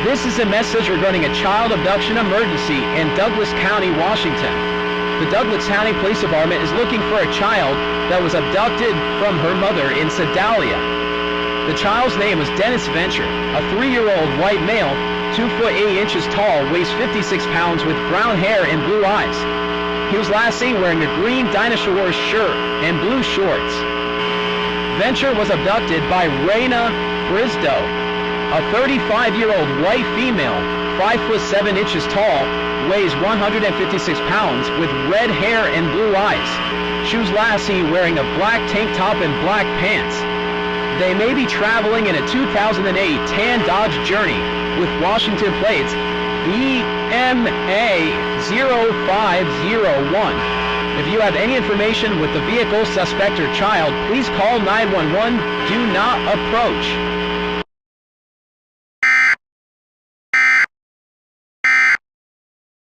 This is a message regarding a child abduction emergency in Douglas County, Washington. The Douglas County Police Department is looking for a child that was abducted from her mother in Sedalia. The child's name was Dennis Venture, a 3-year-old white male, 2 foot 8 inches tall, weighs 56 pounds with brown hair and blue eyes. He was last seen wearing a green Dinosaurs shirt and blue shorts. Venture was abducted by Raina Brisdow, a 35-year-old white female, 5 foot 7 inches tall, weighs 156 pounds with red hair and blue eyes. She was last seen wearing a black tank top and black pants. They may be traveling in a 2008 tan Dodge Journey with Washington plates BMA 0501. If you have any information with the vehicle, suspect, or child, please call 911. Do not approach.